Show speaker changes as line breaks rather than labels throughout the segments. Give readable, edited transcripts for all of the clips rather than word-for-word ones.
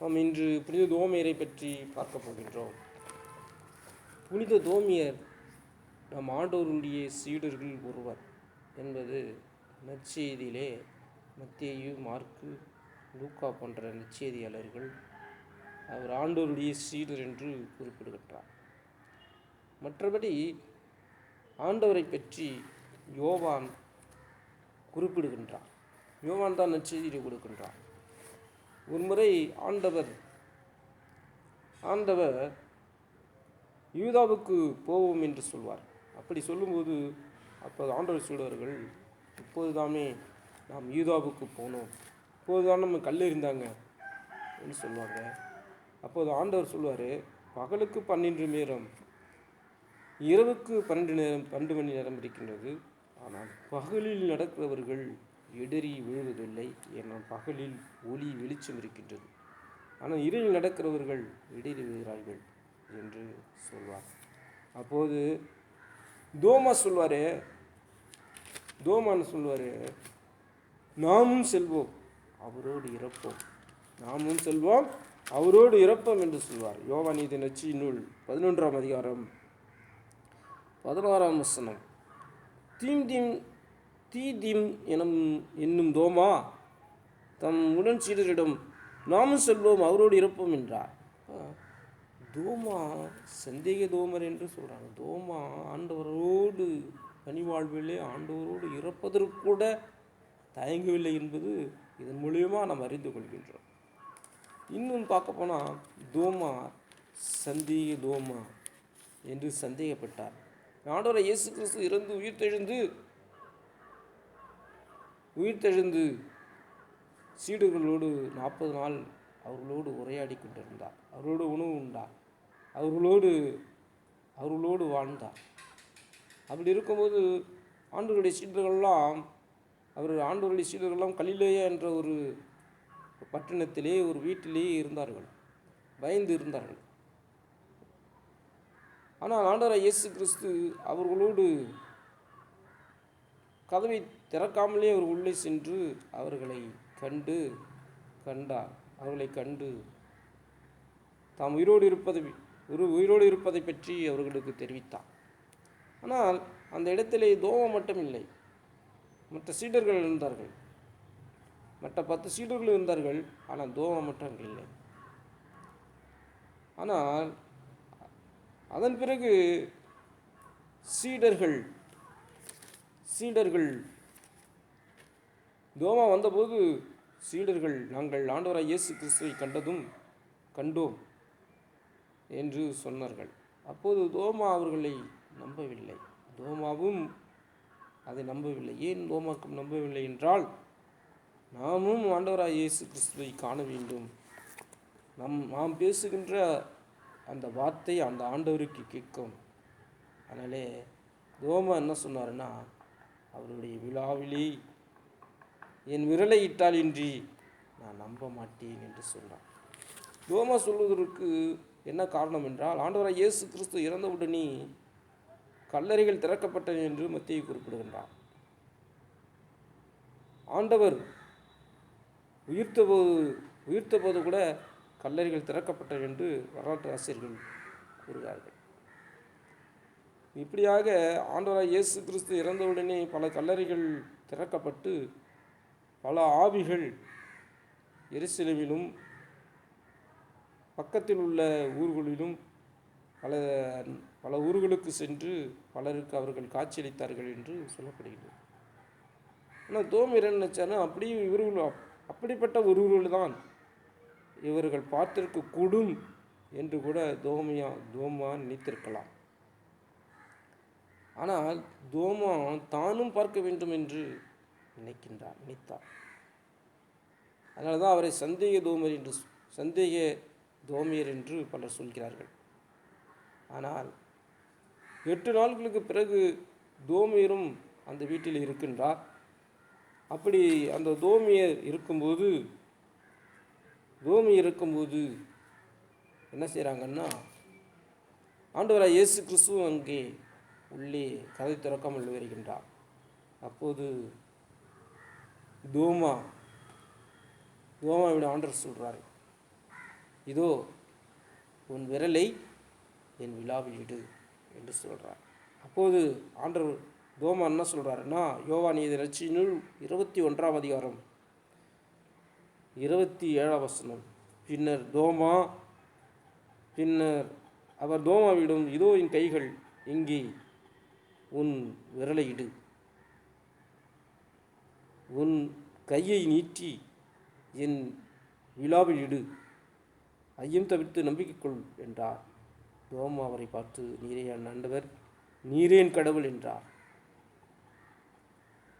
நாம் இன்று புனித தோமையரை பற்றி பார்க்க போகின்றோம். புனித தோமியர் நம் ஆண்டவருடைய சீடர்கள் ஒருவர் என்பது நற்செய்தியிலே மத்தேயு, மார்க்கு, லூக்கா போன்ற நற்செய்தியாளர்கள் அவர் ஆண்டவருடைய சீடர் என்று குறிப்பிடுகின்றார். மற்றபடி ஆண்டவரை பற்றி யோவான் குறிப்பிடுகின்றார். யோவான் தான் நற்செய்தியை கொடுக்கின்றார். ஒருமுறை ஆண்டவர் யூதாவுக்கு போவோம் என்று சொல்வார். அப்படி சொல்லும்போது அப்போது ஆண்டவர் சீடர்கள், இப்போதுதானே நாம் யூதாவுக்கு போனோம், இப்போதுதான் நம்ம கல்லெறிந்தாங்க என்று சொல்லுவாங்க. அப்போது ஆண்டவர் சொல்வார், பகலுக்கு 12 நேரம், இரவுக்கு 12 மணி நேரம் இருக்கின்றது. ஆனால் பகலில் நடக்கிறவர்கள் இடறி விழுவதில்லை, ஏன்னால் பகலில் ஒளி வெளிச்சம் இருக்கின்றது. ஆனால் இரவில் நடக்கிறவர்கள் இடறி விழுகிறார்கள் என்று சொல்வார். அப்போது தோமான் சொல்வார், நாமும் செல்வோம், அவரோடு இறப்போம், நாமும் செல்வோம், அவரோடு இறப்போம் என்று சொல்வார். யோவான் எழுதிய நற்செய்தி நூல் 11ஆம் அதிகாரம் 16ஆம் வசனம். தீதிம் என்னும் தோமா தம் உடன் சீடரிடம், நாமும் செல்வோம், அவரோடு இருப்போம் என்றார். தோமா சந்தேக தோமர் என்று சொல்கிறாங்க. தோமா ஆண்டவரோடு பணிவாழ்விலே ஆண்டவரோடு இறப்பதற்கு கூட தயங்கவில்லை என்பது இதன் மூலியமாக நாம் அறிந்து கொள்கின்றோம். இன்னும் பார்க்க போனால் தோமா சந்தேக தோமா என்று சந்தேகப்பட்டார். ஆண்டவரை இயேசு கிறிஸ்து இறந்து உயிர்த்தெழுந்து சீடர்களோடு 40 நாள் அவர்களோடு உரையாடி கொண்டிருந்தார். அவர்களோடு உணவு உண்டார், அவர்களோடு வாழ்ந்தார். அப்படி இருக்கும்போது ஆண்டவருடைய சீடர்கள்லாம் கலிலேயா என்ற ஒரு பட்டணத்திலே ஒரு வீட்டிலேயே இருந்தார்கள், பயந்து இருந்தார்கள். ஆனால் ஆண்டவர் இயேசு கிறிஸ்து அவர்களோடு கதவை திறக்காமலே அவர் உள்ளே சென்று அவர்களை கண்டு தாம் உயிரோடு இருப்பதை பற்றி அவர்களுக்கு தெரிவித்தார். ஆனால் அந்த இடத்திலே தோமா மட்டும் இல்லை, மற்ற சீடர்கள் இருந்தார்கள், மற்ற 10 சீடர்கள் இருந்தார்கள். ஆனால் தோமா மட்டும் அங்கே இல்லை. ஆனால் அதன் பிறகு சீடர்கள் தோமா வந்தபோது சீடர்கள், நாங்கள் ஆண்டவராய் இயேசு கிறிஸ்துவை கண்டோம் என்று சொன்னார்கள். அப்போது தோமா அவர்களை நம்பவில்லை. தோமாவும் அதை நம்பவில்லை. ஏன் தோமாக்கும் நம்பவில்லை என்றால், நாமும் ஆண்டவராய் இயேசு கிறிஸ்துவை காண வேண்டும், நாம் பேசுகின்ற அந்த வார்த்தை அந்த ஆண்டவருக்கு கேட்கும். அதனாலே தோமா என்ன சொன்னார்னா, அவருடைய விழாவிலே என் விரலை இட்டால் இன்றி நான் நம்ப மாட்டேன் என்று சொன்னார். தோமா சொல்வதற்கு என்ன காரணம் என்றால், ஆண்டவராய் இயேசு கிறிஸ்து இறந்தவுடனே கல்லறைகள் திறக்கப்பட்டன என்று மத்தேயு குறிப்பிடுகின்றார். ஆண்டவர் உயிர்த்தபோது கூட கல்லறைகள் திறக்கப்பட்டன என்று வரலாற்று ஆசிரியர்கள் கூறுகிறார்கள். இப்படியாக ஆண்டவராய் இயேசு கிறிஸ்து இறந்தவுடனே பல கல்லறைகள் திறக்கப்பட்டு பல ஆவிகள் எருசலேமிலும் பக்கத்தில் உள்ள ஊர்களிலும் பல ஊர்களுக்கு சென்று பலருக்கு அவர்கள் காட்சியளித்தார்கள் என்று சொல்லப்படுகிறது. ஆனால் தோமர் என்ன நினைச்சானா, அப்படிப்பட்ட ஒருவர்கள் தான் இவர்கள் பார்த்திருக்க கூடும் என்று கூட தோமா நினைத்திருக்கலாம். ஆனால் தோமா தானும் பார்க்க வேண்டும் என்று நினைத்தார். அதனால தான் அவரை சந்தேக தோமியர் என்று பலர் சொல்கிறார்கள். ஆனால் 8 நாட்களுக்கு பிறகு தோமியரும் அந்த வீட்டில் இருக்கின்றார். அப்படி அந்த தோமியர் இருக்கும்போது என்ன செய்கிறாங்கன்னா, ஆண்டவராய் இயேசு கிறிஸ்து அங்கே உள்ளே கதை திறக்காமல் வருகின்றார். அப்போது தோமாவிட ஆண்டவர் சொல்கிறார், இதோ உன் விரலை என் விழாவில் இடு என்று சொல்கிறார். அப்போது ஆண்டவர் தோமா என்ன சொல்கிறாருன்னா, யோவான் எழுதிய நற்செய்தியில் 21ஆம் அதிகாரம் 27ஆம் வசனம், பின்னர் அவர் தோமாவிடம், இதோ என் கைகள், இங்கே உன் விரலை இடு, உன் கையை நீட்டி என் விழாவில் இடு, ஐயம் தவிர்த்து நம்பிக்கை கொள் என்றார். தோமா அவரை பார்த்து, நீரே என் ஆண்டவர், நீரே என் கடவுள் என்றார்.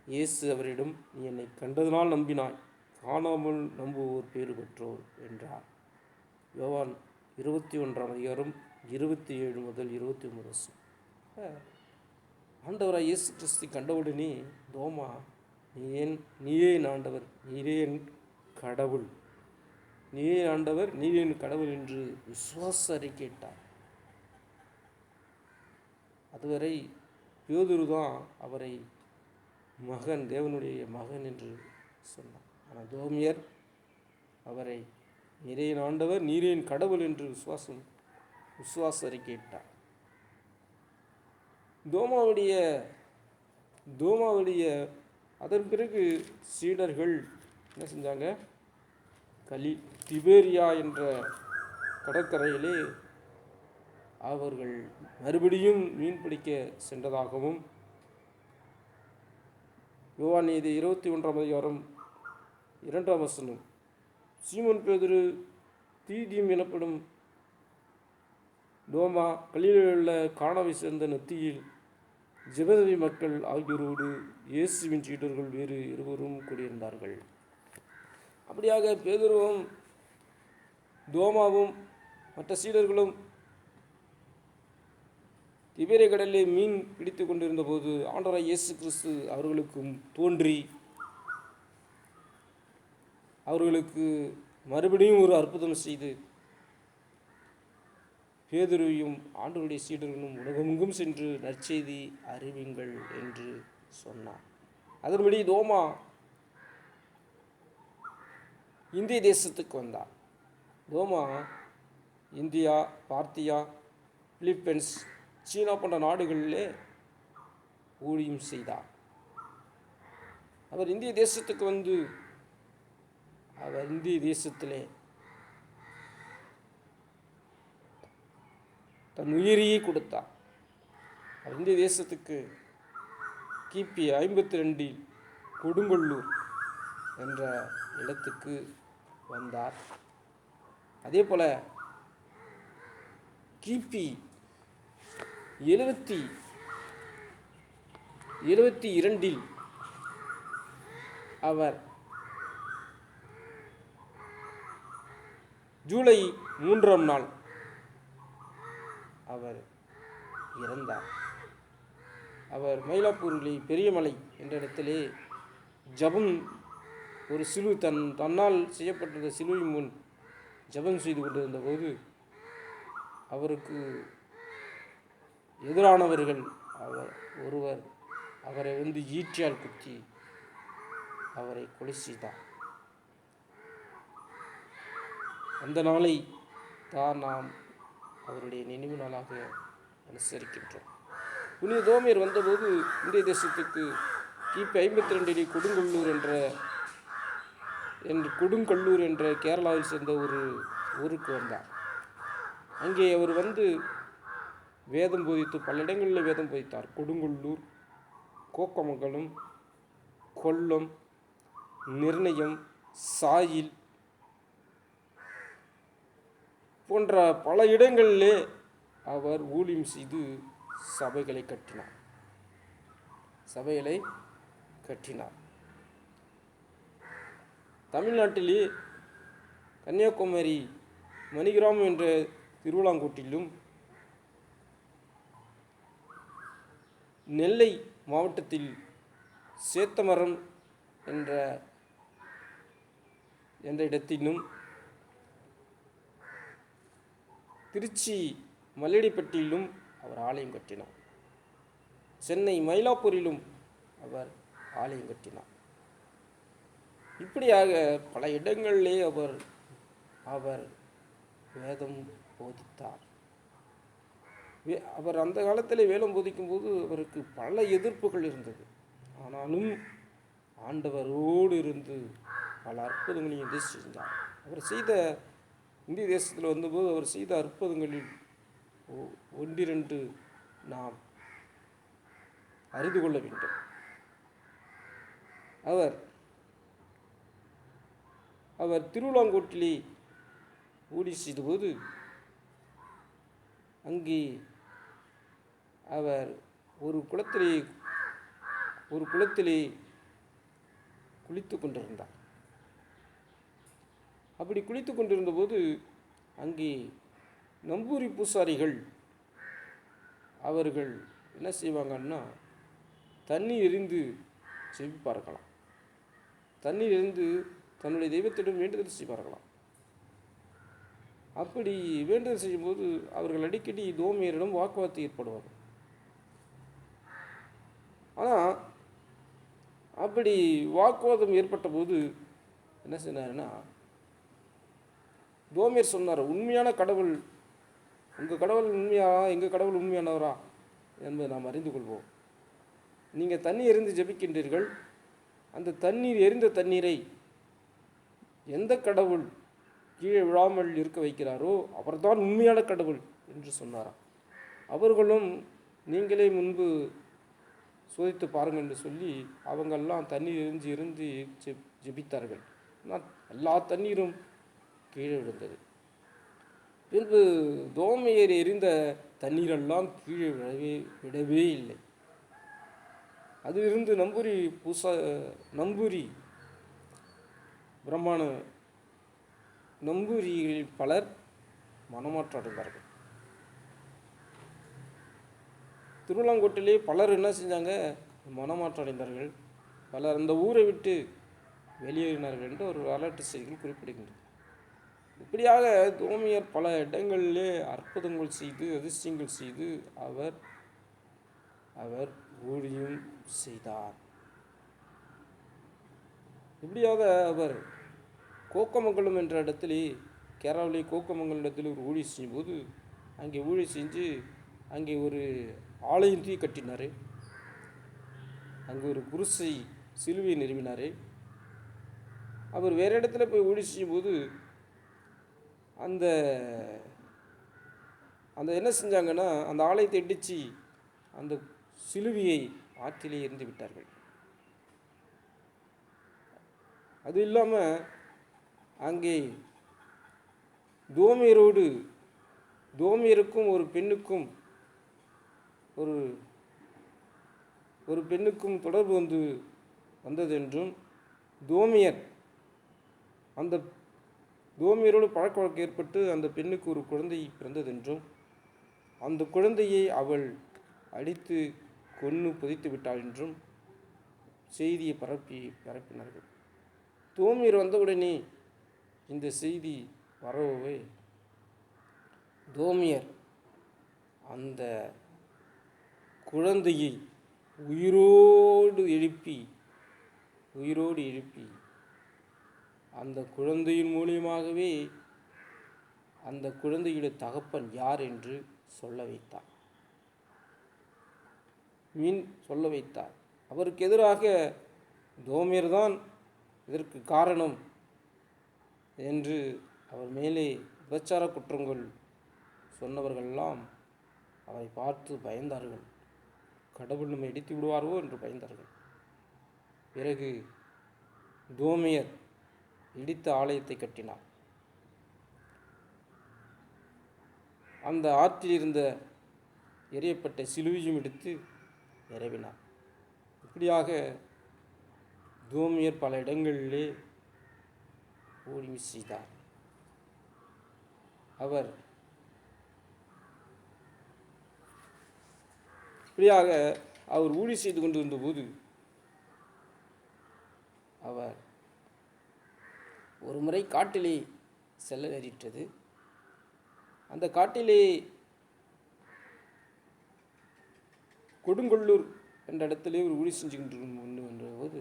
இயேசு அவரிடம், நீ என்னை கண்டதனால் நம்பினாய், காணாமல் நம்புவோர் பேறு பெற்றோர் என்றார். யோவான் 21ஆம் அதிகாரம் 27 முதல் 29 வருஷம். ஆண்டவராக இயேசு கிறிஸ்து கண்டவுடனே தோமா, நீயே என் ஆண்டவர், நீரே என் கடவுள், நீயே ஆண்டவர், நீயே என் கடவுள் என்று விசுவாச அறிக்கையிட்டார். அதுவரை பேதுரு தான் அவரை மகன், தேவனுடைய மகன் என்று சொன்னார். ஆனால் தோமியர் அவரை நீரே என் ஆண்டவர், நீரே என் கடவுள் என்று விசுவாச அறிக்கையிட்டார். தோமாவுடைய அதன் பிறகு சீடர்கள் என்ன செஞ்சாங்க, திபேரியா என்ற கடற்கரையிலே அவர்கள் மறுபடியும் மீன் பிடிக்க சென்றதாகவும், யோவான் இது 21ஆம் அதிகாரம் 2ஆம் வசனம், சீமோன் பேதுரு, தீதியும் எனப்படும் தோமா, கலிலேயில் உள்ள கானாவை சேர்ந்த நத்தியில் ஜெபதேவி மக்கள் ஆகியோரோடு இயேசுவின் சீடர்கள் வேறு இருவரும் கூடியிருந்தார்கள். அப்படியாக பேதுருவும் தோமாவும் மற்ற சீடர்களும் திபேரியா கடலில் மீன் பிடித்து கொண்டிருந்த போது ஆண்டவராகிய இயேசு கிறிஸ்து அவர்களுக்கும் தோன்றி அவர்களுக்கு மறுபடியும் ஒரு அற்புதம் செய்து, பேதுருவையும் ஆண்டவருடைய சீடர்களும் உலகமெங்கும் சென்று நற்செய்தி அறிவிங்கள் என்று சொன்னார். அதன்படி தோமா இந்திய தேசத்துக்கு வந்தார். தோமா இந்தியா, பார்த்தியா, பிலிப்பைன்ஸ், சீனா போன்ற நாடுகளிலே ஊழியம் செய்தார். அவர் இந்திய தேசத்துக்கு வந்து அவர் இந்திய தேசத்திலே தன் உயிரையே கொடுத்தார். அவர் இந்திய தேசத்துக்கு கிபி 52 கொடுங்கல்லூர் என்ற இடத்துக்கு வந்தார். அதே போல கிபி 72 அவர் ஜூலை 3ஆம் நாள் அவர் இறந்தார். அவர் மயிலாப்பூரிலே பெரியமலை என்ற இடத்திலே ஜபம், ஒரு தன்னால் செய்யப்பட்டிருந்த சிலுவை முன் ஜபம் செய்து கொண்டிருந்த போது அவருக்கு எதிரானவர்கள் ஒருவர் அவரை வந்து ஈட்டியால் குத்தி அவரை கொலை செய்தார். அந்த நாளை தான் நாம் அவருடைய நினைவு நாளாக அனுசரிக்கின்றோம். புனித தோமையர் வந்தபோது இந்திய தேசத்துக்கு கிபி 52 கொடுங்கல்லூர் என்ற கேரளாவில் சேர்ந்த ஒரு ஊருக்கு வந்தார். அங்கே அவர் வந்து வேதம் போதித்து பல இடங்களில் வேதம் போதித்தார். கொடுங்கல்லூர், கோக்கமங்கலம், கொல்லம், நிர்ணயம், சாயில் போன்ற பல இடங்களிலே அவர் ஊழியம் செய்து சபைகளை கட்டினார். தமிழ்நாட்டிலே கன்னியாகுமரி மணிகிராமம் என்ற திருவிழாங்கோட்டிலும், நெல்லை மாவட்டத்தில் சேத்தமரம் என்ற இடத்திலும், திருச்சி மல்லிடைப்பட்டியிலும் அவர் ஆலயம் கட்டினார். சென்னை மயிலாப்பூரிலும் அவர் ஆலயம் கட்டினார். இப்படியாக பல இடங்களிலே அவர் வேதம் போதித்தார். அவர் அந்த காலத்தில் வேதம் போதிக்கும்போது அவருக்கு பல எதிர்ப்புகள் இருந்தது. ஆனாலும் ஆண்டவரோடு இருந்து பல அற்புதங்களையும் செஞ்சார். அவர் செய்த இந்திய தேசத்தில் வந்தபோது அவர் செய்த அற்புதங்களில் ஒன்றிரண்டு நாம் அறிந்து கொள்ள வேண்டும். அவர் திருவிழாங்கோட்டிலே ஊழி செய்தபோது அங்கே அவர் ஒரு குளத்திலே குளித்து கொண்டிருந்தார். அப்படி குளித்து கொண்டிருந்தபோது அங்கே நம்பூரி பூசாரிகள் அவர்கள் என்ன செய்வாங்கன்னா தண்ணீர் எறிந்து செவிப்பார்களாம். தண்ணீர் எறிந்து தன்னுடைய தெய்வத்திடம் வேண்டுதல் செய்வார்களாம். அப்படி வேண்டுதல் செய்யும்போது அவர்கள் அடிக்கடி தோமியரிடம் வாக்குவாதம் ஏற்படுவார்கள். ஆனால் அப்படி வாக்குவாதம் ஏற்பட்ட போது என்ன சொன்னாருன்னா, தோமியர் சொன்னார், உண்மையான கடவுள் உங்கள் கடவுள் உண்மையா, எங்கள் கடவுள் உண்மையானவரா என்பதை நாம் அறிந்து கொள்வோம். நீங்கள் தண்ணீர் எறிந்து ஜெபிக்கின்றீர்கள். அந்த தண்ணீர் எரிந்த தண்ணீரை எந்த கடவுள் கீழே விழாமல் இருக்க வைக்கிறாரோ அவர்தான் உண்மையான கடவுள் என்று சொன்னாராம். அவர்களும் நீங்களே முன்பு சோதித்து பாருங்கள் என்று சொல்லி அவங்கெல்லாம் தண்ணீர் எரிந்து ஜெபித்தார்கள். ஆனால் எல்லா தண்ணீரும் கீழே விழுந்தது. பின்பு தோமையர் எரிந்த தண்ணீரெல்லாம் கீழே விடவே இல்லை. அதிலிருந்து நம்பூரி பிரம்மாண நம்பூரிகளில் பலர் மனமாற்றம் அடைந்தார்கள். திருவிழாங்கோட்டிலே பலர் என்ன செஞ்சாங்க, மனமாற்றம் அடைந்தார்கள். பலர் அந்த ஊரை விட்டு வெளியேறினார்கள் என்று ஒரு வரலாற்று செய்திகள் குறிப்பிடுகின்றன. இப்படியாக தோமியர் பல இடங்களிலே அற்புதங்கள் செய்து அதிசயங்கள் செய்து அவர் ஊழியம் செய்தார். இப்படியாக அவர் கோக்கமங்கலம் என்ற இடத்திலே, கேரளாவிலே கோக்கமங்கலம் இடத்தில் ஒரு ஊழி செய்யும்போது அங்கே ஊழி செஞ்சு அங்கே ஒரு ஆலயத்தை கட்டினார். அங்கே ஒரு குருசை சிலுவை நிறுவினார். அவர் வேறு இடத்துல போய் ஊழி செய்யும்போது அந்த என்ன செஞ்சாங்கன்னா, அந்த ஆலயத்தை இடித்து அந்த சிலுவையை ஆற்றிலே எறிந்து விட்டார்கள். அது இல்லாமல் அங்கே தோமியருக்கும் ஒரு பெண்ணுக்கும் தொடர்பு வந்ததென்றும், தோமியரோடு பழக்க வழக்கம் ஏற்பட்டு அந்த பெண்ணுக்கு ஒரு குழந்தை பிறந்ததென்றும், அந்த குழந்தையை அவள் அடித்து கொன்று புதைத்து விட்டாள் என்றும் செய்தியை பரப்பினார்கள். தோமியர் வந்தவுடனே இந்த செய்தி வரவே தோமியர் அந்த குழந்தையை உயிரோடு எழுப்பி அந்த குழந்தையின் மூலியமாகவே அந்த குழந்தையுடைய தகப்பன் யார் என்று சொல்ல வைத்தார். அவருக்கு எதிராக தோமியர் தான் இதற்கு காரணம் என்று அவர் மேலே விபச்சார குற்றங்கள் சொன்னவர்களெல்லாம் அவரை பார்த்து பயந்தார்கள். கடவுள் நம்மை இடித்து விடுவாரோ என்று பயந்தார்கள். பிறகு தோமியர் இடித்த ஆலயத்தை கட்டினார். அந்த ஆற்றில் இருந்த எரியப்பட்ட சிலுவையும் எடுத்து நிரவினார். இப்படியாக தோமியர் பல இடங்களிலே ஊழியம் செய்தார். இப்படியாக அவர் ஊழி செய்து கொண்டிருந்த போது அவர் ஒரு முறை காட்டிலே செல்ல நேரிட்டது. அந்த காட்டிலே கொடுங்கொள்ளூர் என்ற இடத்திலே ஒரு ஊழி செஞ்சு கொண்டிருக்கின்ற போது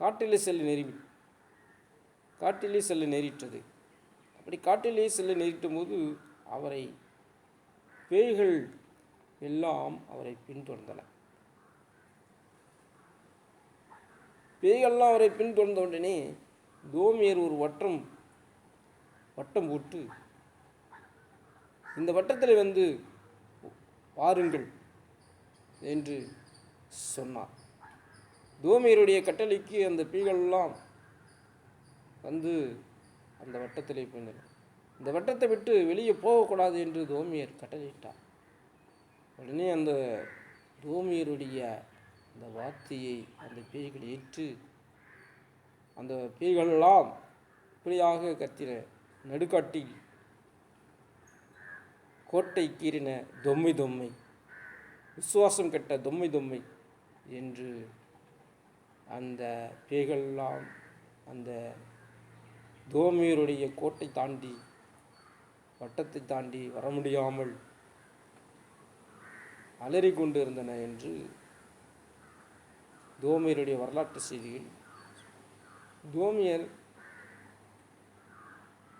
காட்டிலே செல்ல நேரிட்டது. அப்படி காட்டிலே செல்ல நேரிட்ட போது அவரை பேய்கள் எல்லாம் அவரை பின்தொடர்ந்தன. பேய்கள்லாம் அவரை பின்தொடர்ந்த உடனே தோமியர் ஒரு வட்டம் போட்டு, இந்த வட்டத்தில் வந்து பாருங்கள் என்று சொன்னார். தோமியருடைய கட்டளைக்கு அந்த பேய்களெல்லாம் வந்து அந்த வட்டத்திலே போய்ந்தன. இந்த வட்டத்தை விட்டு வெளியே போகக்கூடாது என்று தோமியர் கட்டளையிட்டார். உடனே அந்த தோமியருடைய அந்த வார்த்தையை அந்த பேய்கள் ஏற்று அந்த பேய்களெல்லாம் இப்படியாக கத்தின, நடுக்காட்டில் கோட்டை கீறின தொம்மை தொம்மை, விசுவாசம் கெட்ட தொம்மை தொம்மை என்று அந்த பேய்களெல்லாம் அந்த தோமியருடைய கோட்டை தாண்டி வட்டத்தை தாண்டி வர முடியாமல் அலறி கொண்டு இருந்தன என்று தோமியருடைய வரலாற்று செய்திகள். தோமியர்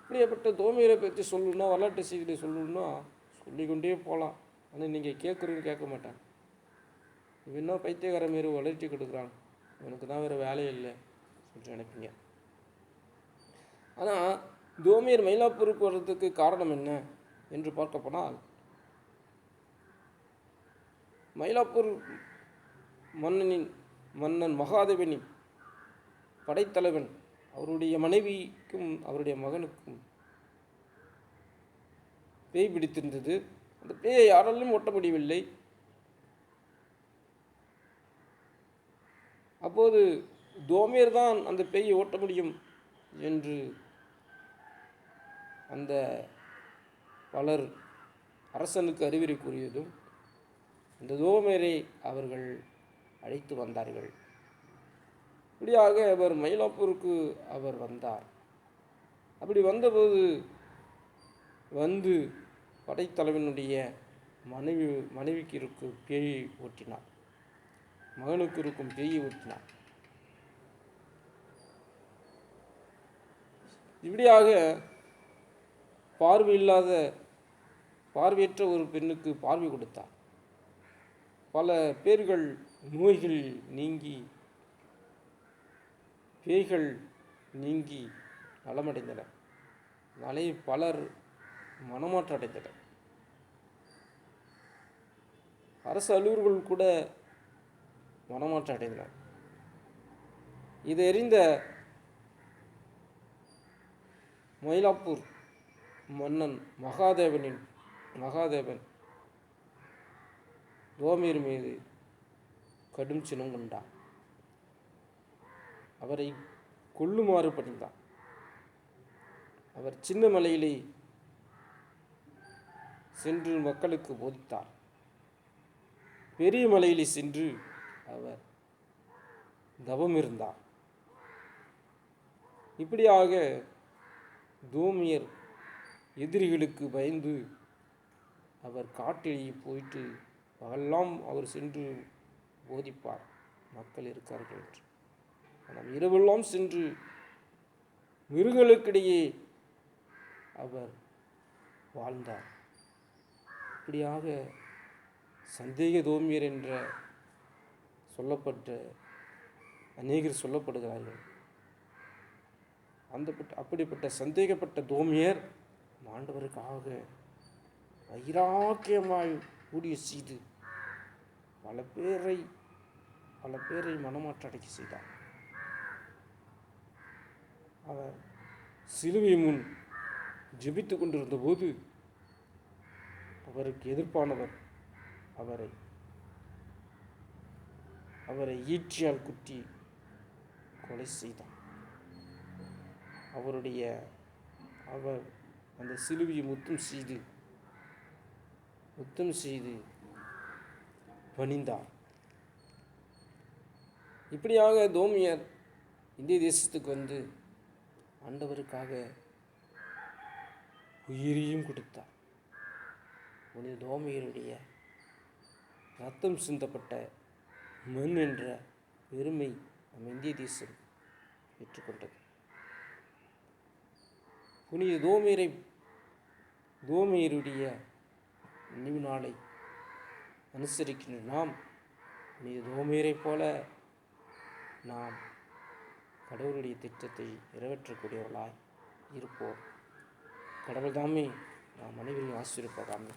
இப்படிப்பட்ட தோமியரை பற்றி சொல்லணுன்னா, வரலாற்று செய்திகளை சொல்லணுன்னா சொல்லிக்கொண்டே போகலாம். ஆனால் நீங்கள் கேட்க மாட்டாங்க. இவன் என்ன பைத்தியக்கார மாரி வளர்ச்சி கொடுக்குறான், இவனுக்கு தான் வேறு வேலையே இல்லை சொல்லிட்டு நினைப்பீங்க. ஆனால் தோமியர் மயிலாப்பூருக்கு வர்றதுக்கு காரணம் என்ன என்று பார்க்க போனால், மயிலாப்பூர் மன்னன் மகாதேவனின் படைத்தலைவன் அவருடைய மனைவிக்கும் அவருடைய மகனுக்கும் பேய் பிடித்திருந்தது. அந்த பேயை யாராலும் ஓட்ட முடியவில்லை. அப்போது தோமியர் தான் அந்த பேயை ஓட்ட முடியும் என்று அந்த பலர் அரசனுக்கு அறிவுரை கூறியதும் அந்த தோமியரை அவர்கள் அழைத்து வந்தார்கள். இப்படியாக அவர் மயிலாப்பூருக்கு அவர் வந்தார். அப்படி வந்து படைத்தலைவனுடைய மனைவிக்கு இருக்கும் பேயை ஓட்டினார், மகனுக்கு இருக்கும் பேயை ஓட்டினார். இப்படியாக பார்வையற்ற ஒரு பெண்ணுக்கு பார்வை கொடுத்தார். பல பேர்கள் நோய்கள் நீங்கி பேய்கள் நீங்கி நலமடைந்தனர். நாளை பலர் மனமாற்றம் அடைந்தனர். அரசு அலுவலர்கள் கூட மனமாற்றம் அடைந்தனர். இதை அறிந்த மயிலாப்பூர் மன்னன் மகாதேவன் தோமியர் மீது கடும் சினம் கொண்டார். அவரை கொல்லுமாறு பணிந்தார். அவர் சின்ன மலையிலே சென்று மக்களுக்கு போதித்தார். பெரிய மலையிலே சென்று அவர் தவம் இருந்தார். இப்படியாக தோமியர் எதிரிகளுக்கு பயந்து அவர் காட்டிலேயே போயிட்டு பகல்லாம் அவர் சென்று போதிப்பார், மக்கள் இருக்கார்கள் என்று. ஆனால் இரவெல்லாம் சென்று மிருகங்களுக்கிடையே அவர் வாழ்ந்தார். இப்படியாக சந்தேக தோமியர் என்ற சொல்லப்பட்ட அநேகர் சொல்லப்படுகிறார்கள். அப்படிப்பட்ட சந்தேகப்பட்ட தோமியர் ஆண்டவருக்காக வைராக்கியமாய் ஊழிய செய்து பல பேரை மனமாற்ற அடைக்க செய்தார். அவர் சிலுவை முன் ஜெபித்து கொண்டிருந்த போது அவருக்கு எதிர்ப்பானவர் அவரை ஈட்டியால் குத்தி கொலை செய்தார். அவர் அந்த சிலுவையை முத்தம் செய்து பணிந்தார். இப்படியாக தோமியர் இந்திய தேசத்துக்கு வந்து ஆண்டவருக்காக உயிரையும் கொடுத்தார். புனித தோமியருடைய ரத்தம் சிந்தப்பட்ட மண் என்ற பெருமை நம் இந்திய தேசம் பெற்றுக்கொண்டது. புனித தோமையருடைய நினைவு நாளை அனுசரிக்கின்ற நாம் புனித தோமையரைப் போல நாம் கடவுளுடைய திட்டத்தை நிறைவேற்றக்கூடியவர்களாய் இருப்போம். கடவுள் தாமே நாம் அனைவரையும் ஆசீர்வதிப்பாராக.